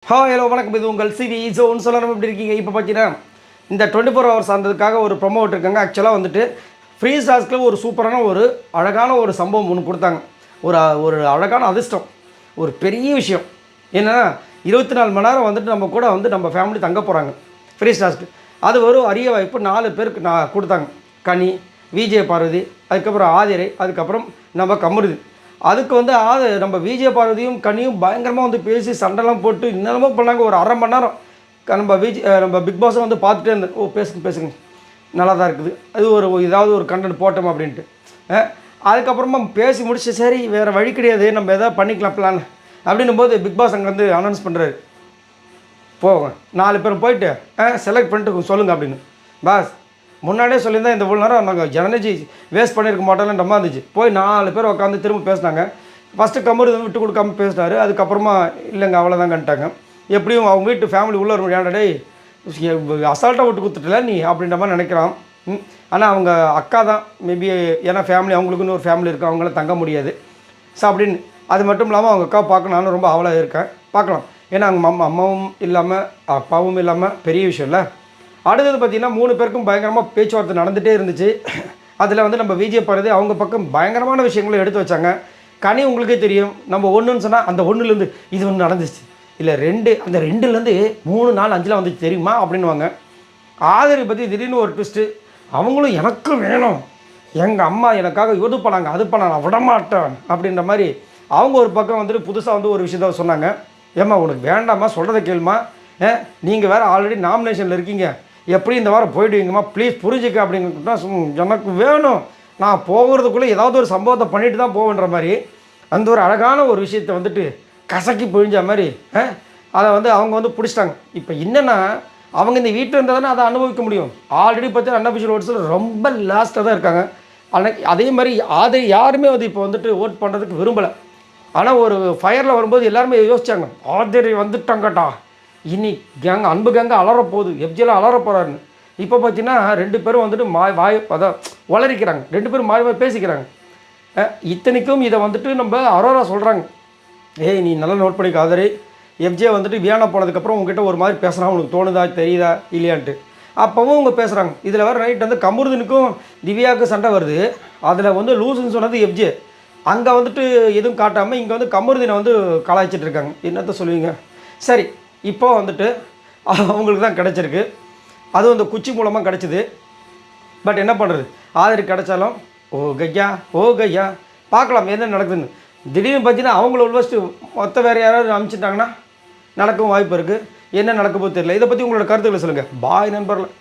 Hello வணக்கம். இது உங்கள் சிவி ஜோன் சொல்லணும். எப்படி இருக்கீங்க? இப்போ பார்த்தீங்கன்னா இந்த 24 ஹவர்ஸ் ஆனதுக்காக ஒரு ப்ரொமோ விட்டுருக்காங்க. ஆக்சுவலாக வந்துட்டு ஃப்ரீ டாஸ்கில் ஒரு சூப்பரான ஒரு அழகான ஒரு சம்பவம் ஒன்று கொடுத்தாங்க. ஒரு ஒரு அழகான அதிர்ஷ்டம், ஒரு பெரிய விஷயம் என்னென்னா 24 மணி நேரம் வந்துட்டு நம்ம கூட வந்து நம்ம ஃபேமிலி தங்க போகிறாங்க ஃப்ரீ டாஸ்க்கு. அது ஒரு அரிய வாய்ப்பு 4 பேருக்கு நான் கொடுத்தாங்க. கனி, விஜய் பார்வதி, அதுக்கப்புறம் ஆதிரை, அதுக்கப்புறம் நம்ம கமருது. அதுக்கு வந்து நம்ம விஜய பார்வதியும் கனியும் பயங்கரமாக வந்து பேசி சண்டைலாம் போட்டு இன்னமும் பண்ணாங்க. ஒரு அரை மணி நேரம் நம்ம பிக் பாஸை வந்து பார்த்துட்டே இருந்தேன். பேசுங்க நல்லா தான் இருக்குது, அது ஏதாவது ஒரு கண்டென்ட் போட்டோம் அப்படின்ட்டு. அதுக்கப்புறமா பேசி முடிச்சு சரி வேறு வழி கிடையாது, நம்ம எதாவது பண்ணிக்கலாம் பிளான் அப்படின்னும் போது பிக் பாஸ் அங்கே வந்து அனௌன்ஸ் பண்ணுறாரு, போங்க 4 பேர் போயிட்டு செலக்ட் பண்ணிட்டு சொல்லுங்கள் அப்படின்னு. பாஸ் முன்னாடியே சொல்லியிருந்தால் இந்த இவ்வளோ நேரம் நாங்கள் எனர்ஜி வேஸ்ட் பண்ணியிருக்க மாட்டோம்னு ரொம்ப இருந்துச்சு. போய் 4 பேர் உட்காந்து திரும்ப பேசினாங்க. ஃபஸ்ட்டு கமரு விட்டு கொடுக்காம பேசினார். அதுக்கப்புறமா இல்லைங்க அவ்வளோதாங்கன்ட்டாங்க. எப்படியும் அவங்க வீட்டு ஃபேமிலி உள்ள இருக்கும், ஏன்டா அசால்ட்டாக விட்டு கொடுத்துட்டல நீ அப்படின்ற மாதிரி நினைக்கிறான். ஆனால் அவங்க அக்கா தான் மேபி, ஏன்னா ஃபேமிலி அவங்களுக்குன்னு ஒரு ஃபேமிலி இருக்குது, அவங்களாம் தங்க முடியாது. ஸோ அப்படின்னு அது மட்டும் இல்லாமல் அவங்க அக்கா பார்க்க நானும் ரொம்ப ஆவலாக இருக்கேன், பார்க்கலாம். ஏன்னா அவங்க அம்மாவும் இல்லாமல் அப்பாவும் இல்லாமல் பெரிய விஷயம் இல்லை. அடுத்தது பார்த்திங்கன்னா 3 பேருக்கும் பயங்கரமாக பேச்சுவார்த்தை நடந்துகிட்டே இருந்துச்சு. அதில் வந்து நம்ம விஜய் பார்வதி அவங்க பக்கம் பயங்கரமான விஷயங்களும் எடுத்து வச்சாங்க. கனி உங்களுக்கே தெரியும், நம்ம ஒன்றுன்னு சொன்னால் அந்த ஒன்றுலேருந்து இது ஒன்று நடந்துச்சு, இல்லை 2, அந்த 2லேருந்து 3, 4, 5 வந்துச்சு தெரியுமா அப்படின்வாங்க. ஆதரை பற்றி திடீர்னு ஒரு ட்விஸ்ட்டு, அவங்களும் எனக்கு வேணும், எங்கள் அம்மா எனக்காக இது பண்ணாங்க அது பண்ண நான் விடமாட்டேன் அப்படின்ற மாதிரி அவங்க ஒரு பக்கம் வந்துட்டு புதுசாக வந்து ஒரு விஷயத்த சொன்னாங்க. ஏம்மா உனக்கு வேண்டாம்மா, சொல்கிறத கேளுமா, நீங்கள் வேறு ஆல்ரெடி நாமினேஷனில் இருக்கீங்க, எப்படி இந்த வாரம் போயிடுவீங்கம்மா, ப்ளீஸ் புரிஞ்சுக்க அப்படின்னா எனக்கு வேணும், நான் போகிறதுக்குள்ளே ஏதாவது ஒரு சம்பவத்தை பண்ணிட்டு தான் போவேன்ற மாதிரி அந்த ஒரு அழகான ஒரு விஷயத்தை வந்துட்டு கசக்கி பிழிஞ்ச மாதிரி அதை வந்து அவங்க வந்து பிடிச்சிட்டாங்க. இப்போ என்னென்னா அவங்க இந்த வீட்டில் இருந்தால் தானே அதை அனுபவிக்க முடியும். ஆல்ரெடி பார்த்தீங்கன்னா அன்அஃபிஷியல் ஓட்ஸில் ரொம்ப லாஸ்ட்டாக தான் இருக்காங்க. ஆனால் அதே மாதிரி அதை யாருமே வந்து இப்போ வந்துட்டு ஓட் பண்ணுறதுக்கு விரும்பலை. ஆனால் ஒரு ஃபயரில் வரும்போது எல்லாருமே யோசிச்சாங்க, ஆதரி வந்துட்டாங்கட்டா, இனி கேங்க அன்பு கேங்க அலறப்போகுது, எஃப்ஜியில் அலற போகிறாருன்னு. இப்போ பார்த்தீங்கன்னா 2 பேரும் வந்துட்டு வாய் அதான் வளரிக்கிறாங்க, 2 பேரும் மாறி பேசிக்கிறாங்க. இத்தனைக்கும் இதை வந்துட்டு நம்ம அரோரா சொல்கிறாங்க, ஏய் நீ நல்லா நோட் பண்ணிக்க ஆதரி, எஃப்ஜே வந்துட்டு வியானா போனதுக்கப்புறம் உங்ககிட்ட ஒரு மாதிரி பேசுகிறான், உனக்கு தோணுதா தெரியுதா இல்லையான்ட்டு. அப்போவும் அவங்க பேசுகிறாங்க. இதில் வேறு நைட் வந்து கமருதனுக்கும் திவ்யாவுக்கும் சண்டை வருது. அதில் வந்து லூசுன்னு சொன்னது எஃப்ஜே. அங்கே வந்துட்டு எதுவும் காட்டாமல் இங்கே வந்து கமருதினை வந்து கலாய்ச்சிட்டு இருக்காங்க. என்னத்த சொல்லுவீங்க? சரி, இப்போ வந்துட்டு அவங்களுக்கு தான் கிடச்சிருக்கு, அதுவும் அந்த குச்சி மூலமாக கிடச்சிது. பட் என்ன பண்ணுறது, ஆதரி கிடச்சாலும் ஓ கையா பார்க்கலாம் என்ன நடக்குதுன்னு. திடீர்னு பார்த்தீங்கன்னா அவங்கள உள்வஸ்ட்டு மொத்த வேறு யாராவது அனுப்பிச்சிட்டாங்கன்னா நடக்கவும் வாய்ப்பு இருக்குது. என்ன நடக்க போது தெரியல. இதை பற்றி உங்களோட கருத்துக்களை சொல்லுங்கள். பாய் நண்பர்கள்.